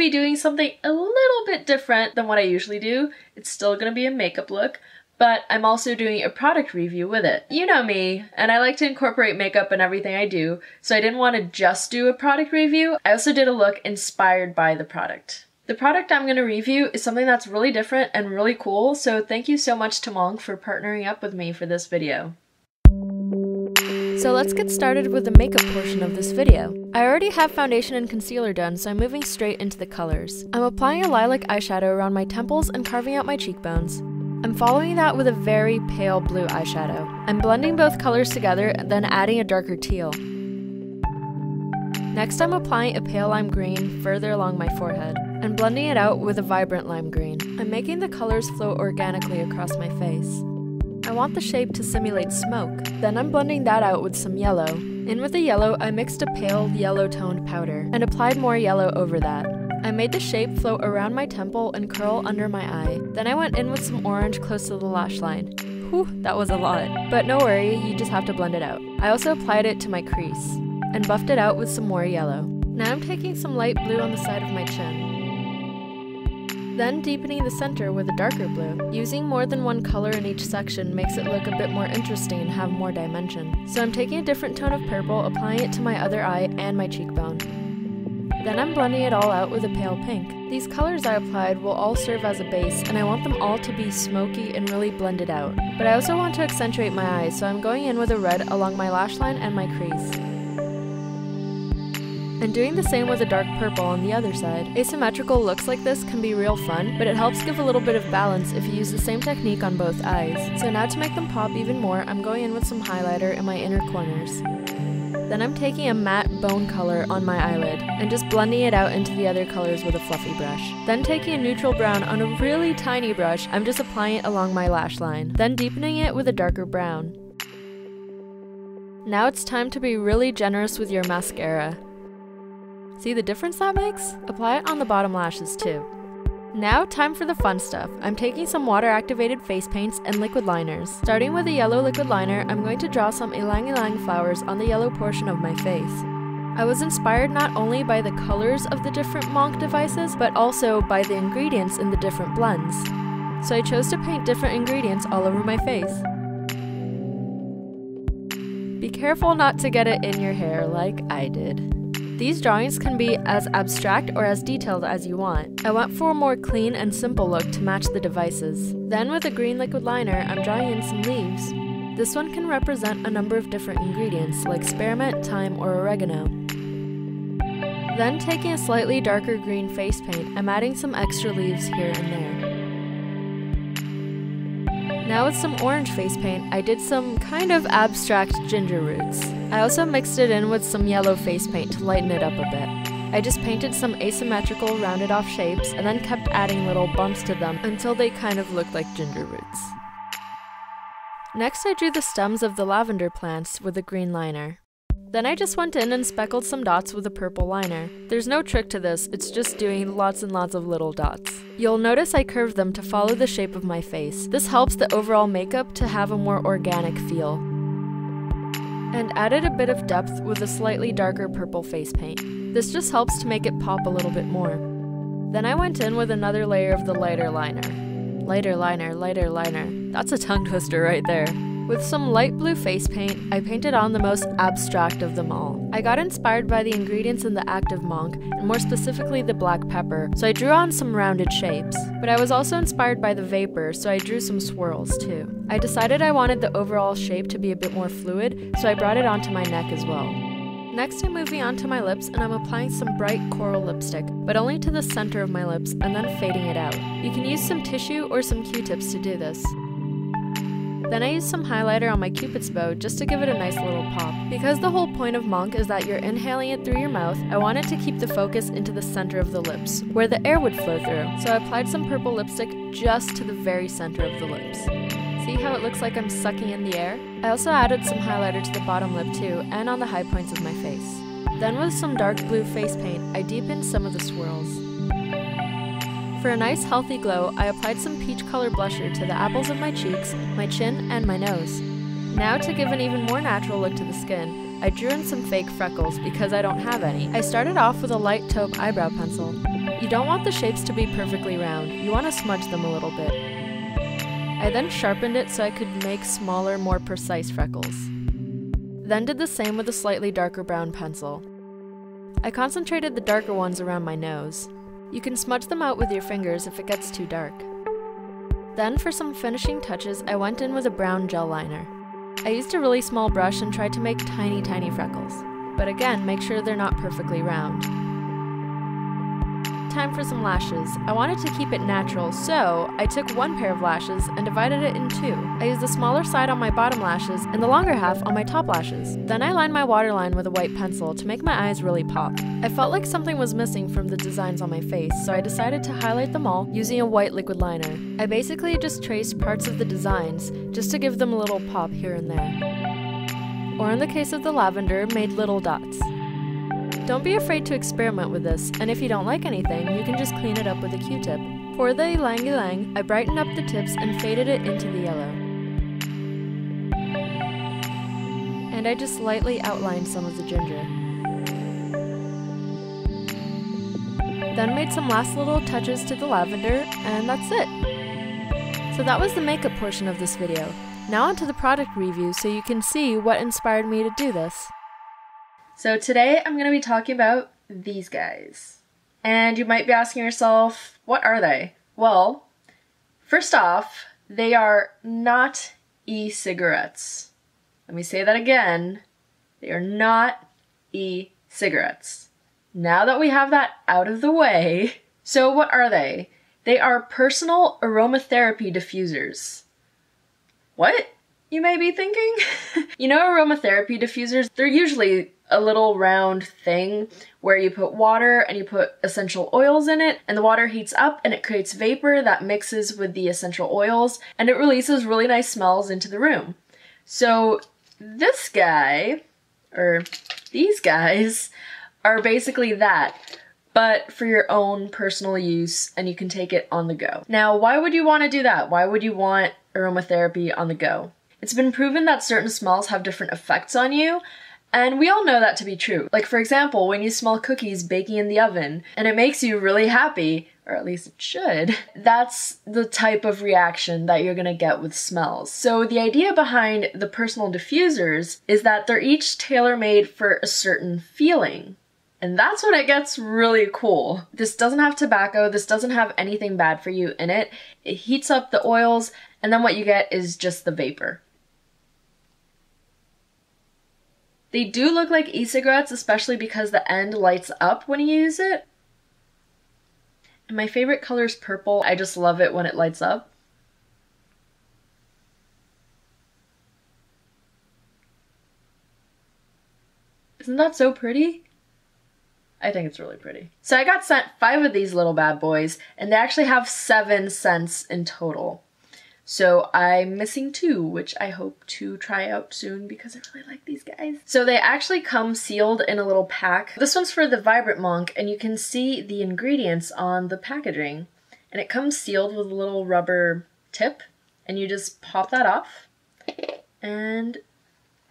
be doing something a little bit different than what I usually do. It's still gonna be a makeup look, but I'm also doing a product review with it. You know me, and I like to incorporate makeup in everything I do, so I didn't want to just do a product review. I also did a look inspired by the product. The product I'm going to review is something that's really different and really cool, so thank you so much to MONQ for partnering up with me for this video. So let's get started with the makeup portion of this video. I already have foundation and concealer done, so I'm moving straight into the colors. I'm applying a lilac eyeshadow around my temples and carving out my cheekbones. I'm following that with a very pale blue eyeshadow. I'm blending both colors together and then adding a darker teal. Next, I'm applying a pale lime green further along my forehead and blending it out with a vibrant lime green. I'm making the colors flow organically across my face. I want the shape to simulate smoke. Then I'm blending that out with some yellow. In with the yellow, I mixed a pale yellow toned powder and applied more yellow over that. I made the shape flow around my temple and curl under my eye. Then I went in with some orange close to the lash line. Whew, that was a lot. But no worry, you just have to blend it out. I also applied it to my crease and buffed it out with some more yellow. Now I'm taking some light blue on the side of my chin. Then deepening the center with a darker blue. Using more than one color in each section makes it look a bit more interesting and have more dimension. So I'm taking a different tone of purple, applying it to my other eye and my cheekbone. Then I'm blending it all out with a pale pink. These colors I applied will all serve as a base, and I want them all to be smoky and really blended out. But I also want to accentuate my eyes, so I'm going in with a red along my lash line and my crease. And doing the same with a dark purple on the other side. Asymmetrical looks like this can be real fun, but it helps give a little bit of balance if you use the same technique on both eyes. So now to make them pop even more, I'm going in with some highlighter in my inner corners. Then I'm taking a matte bone color on my eyelid and just blending it out into the other colors with a fluffy brush. Then taking a neutral brown on a really tiny brush, I'm just applying it along my lash line, then deepening it with a darker brown. Now it's time to be really generous with your mascara. See the difference that makes? Apply it on the bottom lashes too. Now, time for the fun stuff. I'm taking some water-activated face paints and liquid liners. Starting with a yellow liquid liner, I'm going to draw some ylang-ylang flowers on the yellow portion of my face. I was inspired not only by the colors of the different MONQ devices, but also by the ingredients in the different blends. So I chose to paint different ingredients all over my face. Be careful not to get it in your hair like I did. These drawings can be as abstract or as detailed as you want. I went for a more clean and simple look to match the devices. Then with a green liquid liner, I'm drawing in some leaves. This one can represent a number of different ingredients like spearmint, thyme, or oregano. Then taking a slightly darker green face paint, I'm adding some extra leaves here and there. Now with some orange face paint, I did some kind of abstract ginger roots. I also mixed it in with some yellow face paint to lighten it up a bit. I just painted some asymmetrical rounded off shapes and then kept adding little bumps to them until they kind of looked like ginger roots. Next I drew the stems of the lavender plants with a green liner. Then I just went in and speckled some dots with a purple liner. There's no trick to this, it's just doing lots and lots of little dots. You'll notice I curved them to follow the shape of my face. This helps the overall makeup to have a more organic feel. And added a bit of depth with a slightly darker purple face paint. This just helps to make it pop a little bit more. Then I went in with another layer of the lighter liner. Lighter liner, lighter liner. That's a tongue twister right there. With some light blue face paint, I painted on the most abstract of them all. I got inspired by the ingredients in the active MONQ, and more specifically the black pepper, so I drew on some rounded shapes. But I was also inspired by the vapor, so I drew some swirls too. I decided I wanted the overall shape to be a bit more fluid, so I brought it onto my neck as well. Next I'm moving on to my lips and I'm applying some bright coral lipstick, but only to the center of my lips and then fading it out. You can use some tissue or some Q-tips to do this. Then I used some highlighter on my cupid's bow just to give it a nice little pop. Because the whole point of MONQ is that you're inhaling it through your mouth, I wanted to keep the focus into the center of the lips, where the air would flow through. So I applied some purple lipstick just to the very center of the lips. See how it looks like I'm sucking in the air? I also added some highlighter to the bottom lip too, and on the high points of my face. Then with some dark blue face paint, I deepened some of the swirls. For a nice healthy glow, I applied some peach color blusher to the apples of my cheeks, my chin, and my nose. Now to give an even more natural look to the skin, I drew in some fake freckles because I don't have any. I started off with a light taupe eyebrow pencil. You don't want the shapes to be perfectly round, you want to smudge them a little bit. I then sharpened it so I could make smaller, more precise freckles. Then did the same with a slightly darker brown pencil. I concentrated the darker ones around my nose. You can smudge them out with your fingers if it gets too dark. Then for some finishing touches, I went in with a brown gel liner. I used a really small brush and tried to make tiny, tiny freckles. But again, make sure they're not perfectly round. Time for some lashes. I wanted to keep it natural, so I took one pair of lashes and divided it in two. I used the smaller side on my bottom lashes and the longer half on my top lashes. Then I lined my waterline with a white pencil to make my eyes really pop. I felt like something was missing from the designs on my face, so I decided to highlight them all using a white liquid liner. I basically just traced parts of the designs just to give them a little pop here and there. Or in the case of the lavender, made little dots. Don't be afraid to experiment with this, and if you don't like anything, you can just clean it up with a Q-tip. For the ylang-ylang, I brightened up the tips and faded it into the yellow. And I just lightly outlined some of the ginger. Then made some last little touches to the lavender, and that's it. So that was the makeup portion of this video. Now onto the product review so you can see what inspired me to do this. So today I'm going to be talking about these guys. And you might be asking yourself, what are they? Well, first off, they are not e-cigarettes. Let me say that again. They are not e-cigarettes. Now that we have that out of the way, so what are they? They are personal aromatherapy diffusers. What? You may be thinking? You know aromatherapy diffusers? They're usually a little round thing where you put water and you put essential oils in it, and the water heats up and it creates vapor that mixes with the essential oils and it releases really nice smells into the room. So this guy, or these guys, are basically that, but for your own personal use, and you can take it on the go. Now, why would you want to do that? Why would you want aromatherapy on the go? It's been proven that certain smells have different effects on you, and we all know that to be true. Like, for example, when you smell cookies baking in the oven and it makes you really happy, or at least it should, that's the type of reaction that you're gonna get with smells. So the idea behind the personal diffusers is that they're each tailor-made for a certain feeling. And that's when it gets really cool. This doesn't have tobacco, this doesn't have anything bad for you in it. It heats up the oils, and then what you get is just the vapor. They do look like e-cigarettes, especially because the end lights up when you use it. And my favorite color is purple. I just love it when it lights up. Isn't that so pretty? I think it's really pretty. So I got sent 5 of these little bad boys, and they actually have 7 scents in total. So I'm missing 2, which I hope to try out soon because I really like these guys. So they actually come sealed in a little pack. This one's for the Vibrant Monk, and you can see the ingredients on the packaging. And it comes sealed with a little rubber tip, and you just pop that off, and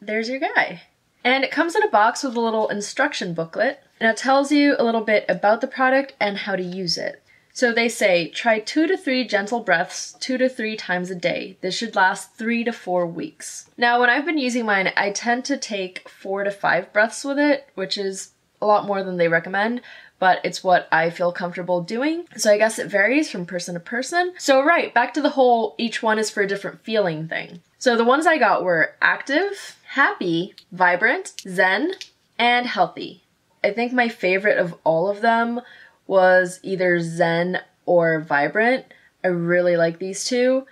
there's your guy. And it comes in a box with a little instruction booklet, and it tells you a little bit about the product and how to use it. So they say, try 2 to 3 gentle breaths 2 to 3 times a day. This should last 3 to 4 weeks. Now, when I've been using mine, I tend to take 4 to 5 breaths with it, which is a lot more than they recommend, but it's what I feel comfortable doing. So I guess it varies from person to person. So right, back to the whole each one is for a different feeling thing. So the ones I got were active, happy, vibrant, zen, and healthy. I think my favorite of all of them was either zen or vibrant. I really like these two.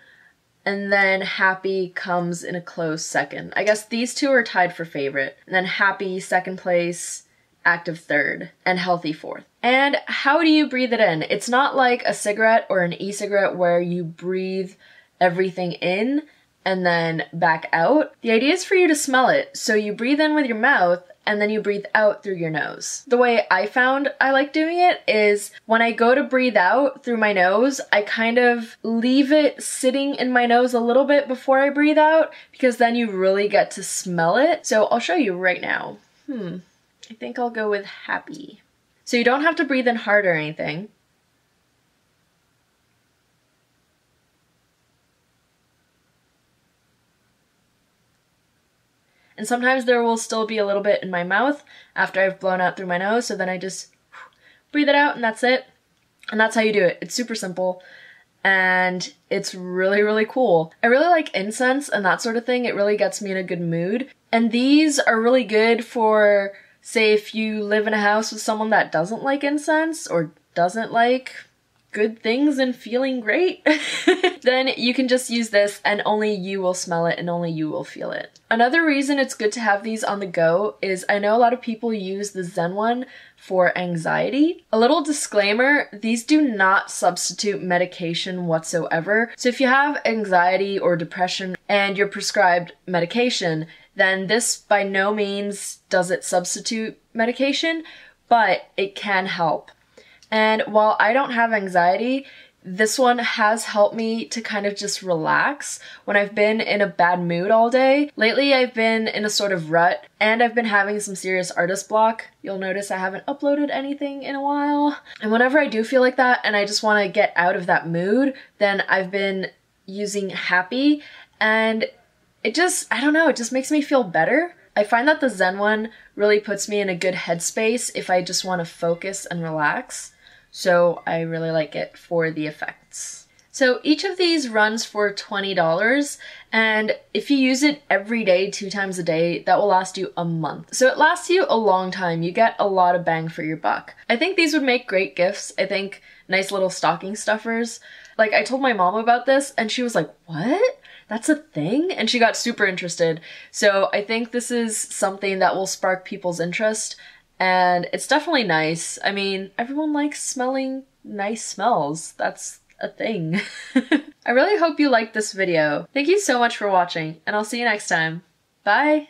And then happy comes in a close second. I guess these two are tied for favorite. And then happy second place, active third, and healthy fourth. And how do you breathe it in? It's not like a cigarette or an e-cigarette where you breathe everything in and then back out. The idea is for you to smell it. So you breathe in with your mouth and then you breathe out through your nose. The way I found I like doing it is when I go to breathe out through my nose, I kind of leave it sitting in my nose a little bit before I breathe out, because then you really get to smell it. So I'll show you right now. I think I'll go with happy. So you don't have to breathe in hard or anything. And sometimes there will still be a little bit in my mouth after I've blown out through my nose, so then I just breathe it out and that's it. And that's how you do it. It's super simple and it's really, really cool. I really like incense and that sort of thing. It really gets me in a good mood. And these are really good for, say, if you live in a house with someone that doesn't like incense or doesn't like good things and feeling great, then you can just use this and only you will smell it and only you will feel it. Another reason it's good to have these on the go is I know a lot of people use the Zen one for anxiety. A little disclaimer, these do not substitute medication whatsoever. So if you have anxiety or depression and you're prescribed medication, then this by no means does it substitute medication, but it can help. And while I don't have anxiety, this one has helped me to kind of just relax when I've been in a bad mood all day. Lately, I've been in a sort of rut and I've been having some serious artist block. You'll notice I haven't uploaded anything in a while. And whenever I do feel like that and I just want to get out of that mood, then I've been using Happy and it just, I don't know, it just makes me feel better. I find that the Zen one really puts me in a good headspace if I just want to focus and relax. So I really like it for the effects. So each of these runs for $20, and if you use it every day, 2 times a day, that will last you a month. So it lasts you a long time. You get a lot of bang for your buck. I think these would make great gifts. I think nice little stocking stuffers. Like, I told my mom about this and she was like, what? That's a thing? And she got super interested. So I think this is something that will spark people's interest. And it's definitely nice. I mean, everyone likes smelling nice smells. That's a thing. I really hope you liked this video. Thank you so much for watching, and I'll see you next time. Bye!